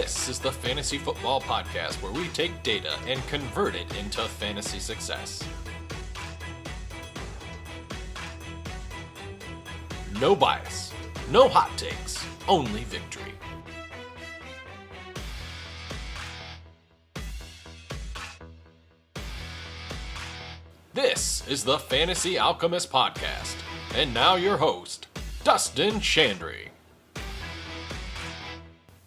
This is the Fantasy Football Podcast, where we take data and convert it into fantasy success. No bias, no hot takes, only victory. This is the Fantasy Alchemist Podcast, and now your host, Dustin Chandler.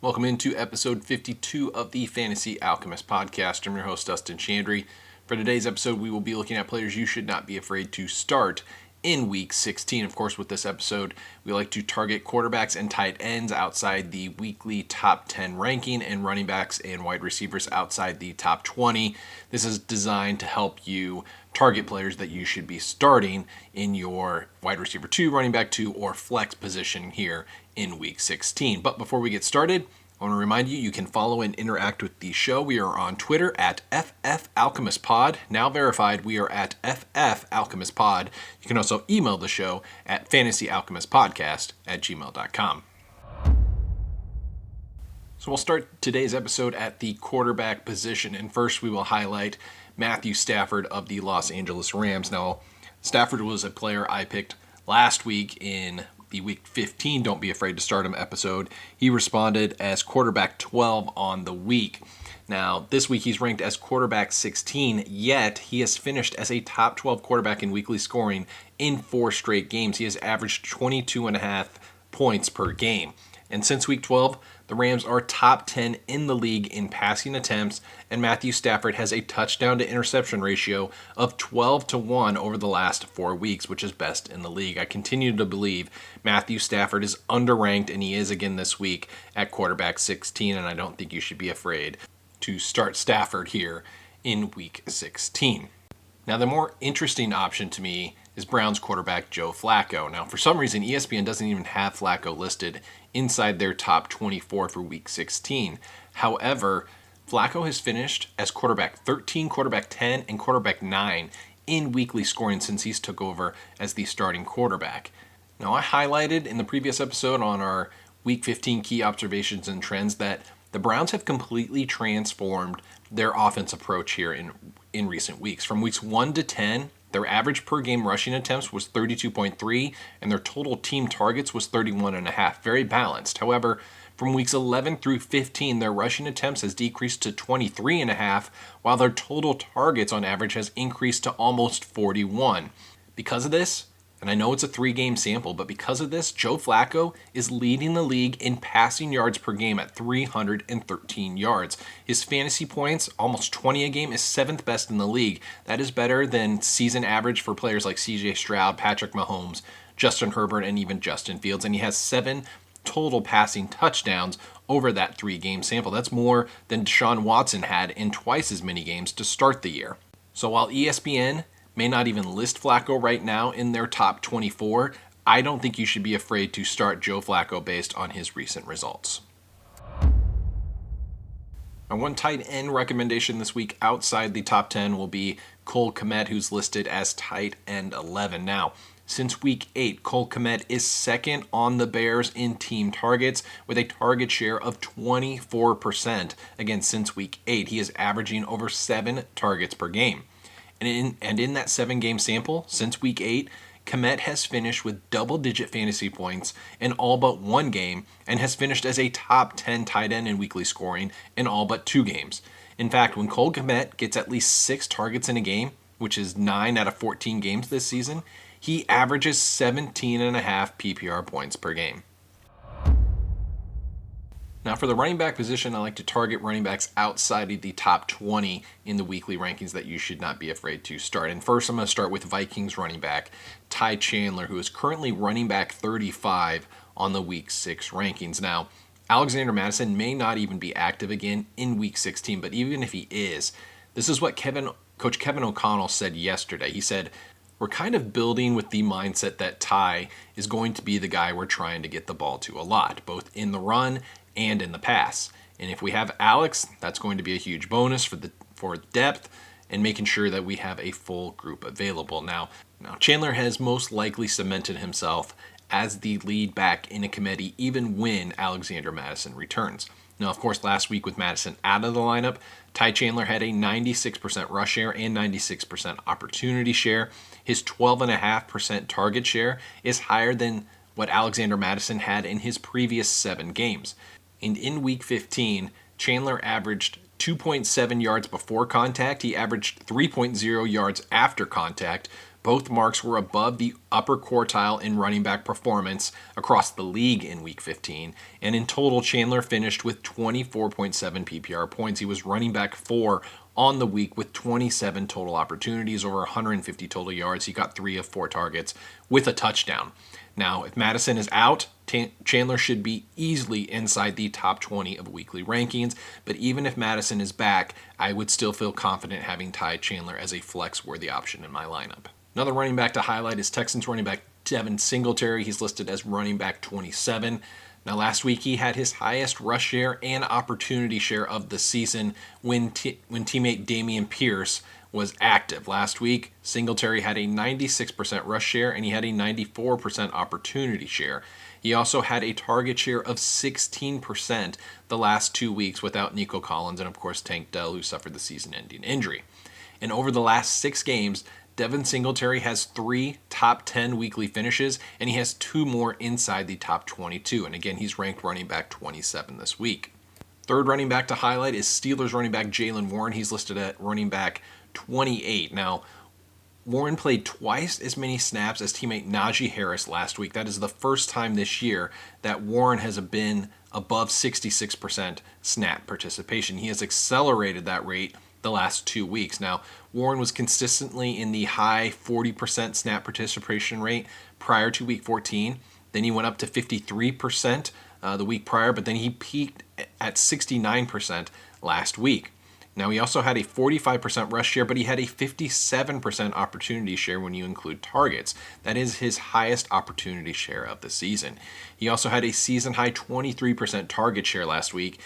Welcome into episode 52 of the Fantasy Alchemist Podcast. I'm your host, Dustin Chandler. For today's episode, we will be looking at players you should not be afraid to start in Week 16. Of course, with this episode, we like to target quarterbacks and tight ends outside the weekly top 10 ranking and running backs and wide receivers outside the top 20. This is designed to help you target players that you should be starting in your wide receiver 2, running back 2, or flex position here in Week 16. But before we get started, I want to remind you, you can follow and interact with the show. We are on Twitter at FFAlchemistPod. Now verified, we are at FFAlchemistPod. You can also email the show at fantasyalchemistpodcast@gmail.com. So we'll start today's episode at the quarterback position. And first, we will highlight Matthew Stafford of the Los Angeles Rams. Now, Stafford was a player I picked last week in the Week 15 Don't Be Afraid to Start Him episode. He responded as quarterback 12 on the week. Now, this week he's ranked as quarterback 16, yet he has finished as a top 12 quarterback in weekly scoring in 4 straight games. He has averaged 22.5 points per game. And since Week 12, the Rams are top 10 in the league in passing attempts, and Matthew Stafford has a touchdown to interception ratio of 12-1 over the last 4 weeks, which is best in the league. I continue to believe Matthew Stafford is underranked, and he is again this week at quarterback 16, and I don't think you should be afraid to start Stafford here in Week 16. Now, the more interesting option to me is Browns quarterback Joe Flacco. Now, for some reason, ESPN doesn't even have Flacco listed inside their top 24 for Week 16. However, Flacco has finished as quarterback 13, quarterback 10, and quarterback 9 in weekly scoring since he's took over as the starting quarterback. Now, I highlighted in the previous episode on our Week 15 key observations and trends that the Browns have completely transformed their offense approach here in recent weeks. From weeks 1 to 10, their average per game rushing attempts was 32.3, and their total team targets was 31.5. Very balanced. However, from weeks 11 through 15, their rushing attempts has decreased to 23.5, while their total targets on average has increased to almost 41. Because of this, and I know it's a 3-game sample, but because of this, Joe Flacco is leading the league in passing yards per game at 313 yards. His fantasy points, almost 20 a game, is 7th best in the league. That is better than season average for players like CJ Stroud, Patrick Mahomes, Justin Herbert, and even Justin Fields. And he has 7 total passing touchdowns over that 3-game sample. That's more than Deshaun Watson had in twice as many games to start the year. So while ESPN may not even list Flacco right now in their top 24, I don't think you should be afraid to start Joe Flacco based on his recent results. My one tight end recommendation this week outside the top 10 will be Cole Kmet, who's listed as tight end 11. Now, since Week 8, Cole Kmet is second on the Bears in team targets with a target share of 24%. Again, since Week 8, he is averaging over 7 targets per game. And in that 7-game sample, since Week 8, Kmet has finished with double-digit fantasy points in all but 1 game and has finished as a top 10 tight end in weekly scoring in all but 2 games. In fact, when Cole Kmet gets at least 6 targets in a game, which is 9 out of 14 games this season, he averages 17.5 PPR points per game. Now, for the running back position, I like to target running backs outside of the top 20 in the weekly rankings that you should not be afraid to start. And first, I'm going to start with Vikings running back Ty Chandler, who is currently running back 35 on the Week 6 rankings. Now, Alexander Mattison may not even be active again in Week 16, but even if he is, this is what Coach Kevin O'Connell said yesterday. He said, "We're kind of building with the mindset that Ty is going to be the guy we're trying to get the ball to a lot, both in the run and in the pass. And if we have Alex, that's going to be a huge bonus for depth and making sure that we have a full group available." Now Chandler has most likely cemented himself as the lead back in a committee even when Alexander Mattison returns. Now, of course, last week with Madison out of the lineup, Ty Chandler had a 96% rush share and 96% opportunity share. His 12.5% target share is higher than what Alexander Madison had in his previous 7 games. And in week 15, Chandler averaged 2.7 yards before contact. He averaged 3.0 yards after contact. Both marks were above the upper quartile in running back performance across the league in week 15. And in total, Chandler finished with 24.7 PPR points. He was running back 4 on the week with 27 total opportunities, over 150 total yards. He got 3 of 4 targets with a touchdown. Now, if Madison is out, Chandler should be easily inside the top 20 of weekly rankings. But even if Madison is back, I would still feel confident having Ty Chandler as a flex-worthy option in my lineup. Another running back to highlight is Texans running back Devin Singletary. He's listed as running back 27. Now, last week he had his highest rush share and opportunity share of the season when teammate Dameon Pierce was active. Last week, Singletary had a 96% rush share and he had a 94% opportunity share. He also had a target share of 16% the last 2 weeks without Nico Collins and, of course, Tank Dell, who suffered the season-ending injury. And over the last 6 games, Devin Singletary has 3 top 10 weekly finishes, and he has 2 more inside the top 22. And again, he's ranked running back 27 this week. Third running back to highlight is Steelers running back Jaylen Warren. He's listed at running back 28. Now, Warren played twice as many snaps as teammate Najee Harris last week. That is the first time this year that Warren has been above 66% snap participation. He has accelerated that rate the last 2 weeks. Now, Warren was consistently in the high 40% snap participation rate prior to week 14. Then he went up to 53% the week prior, but then he peaked at 69% last week. Now, he also had a 45% rush share, but he had a 57% opportunity share when you include targets. That is his highest opportunity share of the season. He also had a season-high 23% target share last week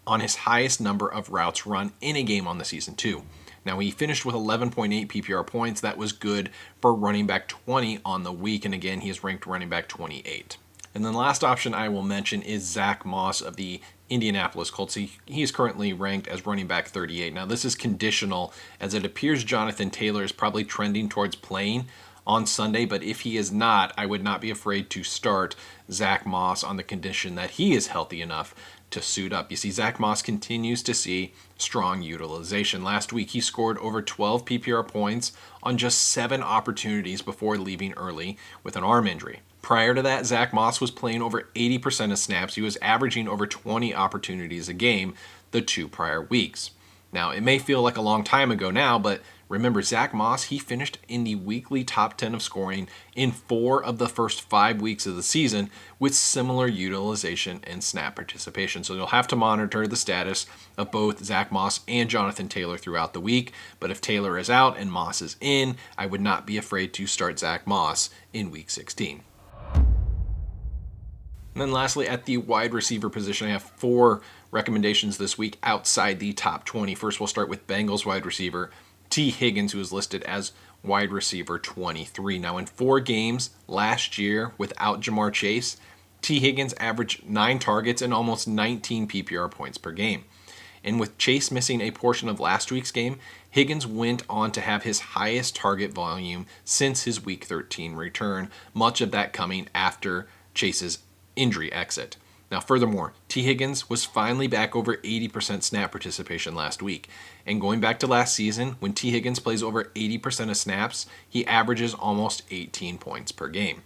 on his highest number of routes run in a game on the season, too. Now, he finished with 11.8 PPR points. That was good for running back 20 on the week, and again, he is ranked running back 28. And then the last option I will mention is Zach Moss of the Indianapolis Colts. He is currently ranked as running back 38. Now, this is conditional, as it appears Jonathan Taylor is probably trending towards playing on Sunday, but if he is not, I would not be afraid to start Zach Moss on the condition that he is healthy enough to suit up. You see, Zach Moss continues to see strong utilization. Last week, he scored over 12 PPR points on just 7 opportunities before leaving early with an arm injury. Prior to that, Zach Moss was playing over 80% of snaps. He was averaging over 20 opportunities a game the 2 prior weeks. Now, it may feel like a long time ago now, but remember, Zach Moss, he finished in the weekly top 10 of scoring in 4 of the first 5 weeks of the season with similar utilization and snap participation. So you'll have to monitor the status of both Zach Moss and Jonathan Taylor throughout the week. But if Taylor is out and Moss is in, I would not be afraid to start Zach Moss in week 16. And then lastly, at the wide receiver position, I have 4 recommendations this week outside the top 20. First, we'll start with Bengals wide receiver Tee Higgins, who is listed as wide receiver 23. Now, in 4 games last year without Jamar Chase, Tee Higgins averaged 9 targets and almost 19 PPR points per game. And with Chase missing a portion of last week's game, Higgins went on to have his highest target volume since his Week 13 return, much of that coming after Chase's injury exit. Now, furthermore, Tee Higgins was finally back over 80% snap participation last week. And going back to last season, when Tee Higgins plays over 80% of snaps, he averages almost 18 points per game.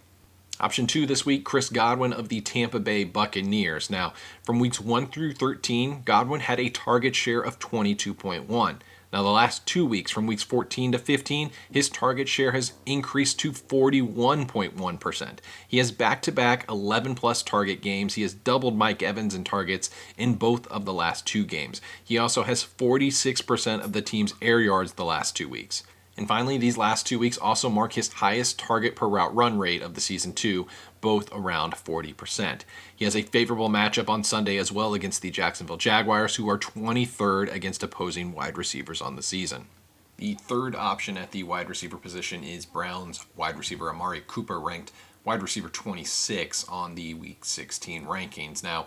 Option 2 this week, Chris Godwin of the Tampa Bay Buccaneers. Now, from weeks 1 through 13, Godwin had a target share of 22.1. Now, the last 2 weeks, from weeks 14 to 15, his target share has increased to 41.1%. He has back-to-back 11-plus target games. He has doubled Mike Evans in targets in both of the last 2 games. He also has 46% of the team's air yards the last 2 weeks. And finally, these last 2 weeks also mark his highest target per route run rate of the season too, both around 40%. He has a favorable matchup on Sunday as well against the Jacksonville Jaguars, who are 23rd against opposing wide receivers on the season. The third option at the wide receiver position is Browns wide receiver Amari Cooper, ranked wide receiver 26 on the Week 16 rankings. Now,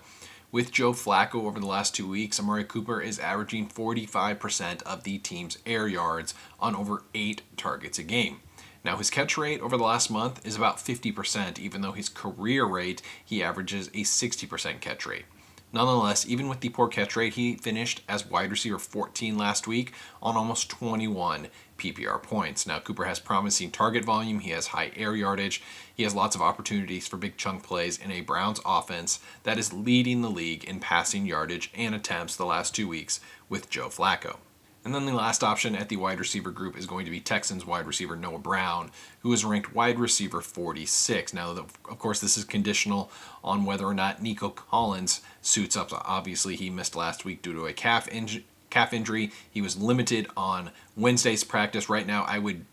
With Joe Flacco over the last 2 weeks, Amari Cooper is averaging 45% of the team's air yards on over 8 targets a game. Now, his catch rate over the last month is about 50%, even though his career rate, he averages a 60% catch rate. Nonetheless, even with the poor catch rate, he finished as wide receiver 14 last week on almost 21 PPR points. Now, Cooper has promising target volume. He has high air yardage. He has lots of opportunities for big chunk plays in a Browns offense that is leading the league in passing yardage and attempts the last 2 weeks with Joe Flacco. And then the last option at the wide receiver group is going to be Texans wide receiver Noah Brown, who is ranked wide receiver 46. Now, of course, this is conditional on whether or not Nico Collins suits up. Obviously, he missed last week due to a calf injury. He was limited on Wednesday's practice. Right now, I would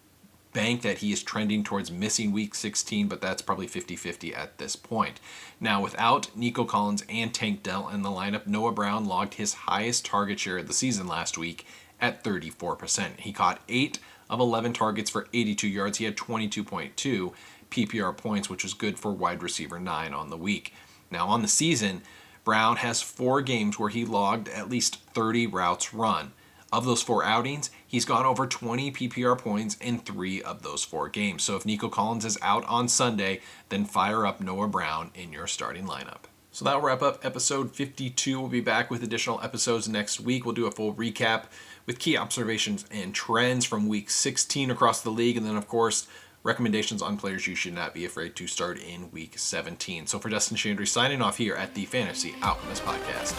bank that he is trending towards missing week 16, but that's probably 50-50 at this point. Now, without Nico Collins and Tank Dell in the lineup, Noah Brown logged his highest target share of the season last week at 34%. He caught 8 of 11 targets for 82 yards. He had 22.2 PPR points, which was good for wide receiver 9 on the week. Now, on the season, Brown has 4 games where he logged at least 30 routes run. Of those 4 outings, he's got over 20 PPR points in 3 of those 4 games. So if Nico Collins is out on Sunday, then fire up Noah Brown in your starting lineup. So that'll wrap up episode 52. We'll be back with additional episodes next week. We'll do a full recap with key observations and trends from week 16 across the league. And then, of course, recommendations on players you should not be afraid to start in week 17. So for Dustin Chandler, signing off here at the Fantasy Alchemist Podcast.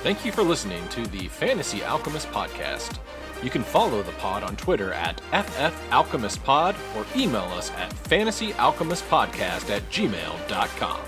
Thank you for listening to the Fantasy Alchemist Podcast. You can follow the pod on Twitter at FFAlchemistPod or email us at fantasyalchemistpodcast@gmail.com.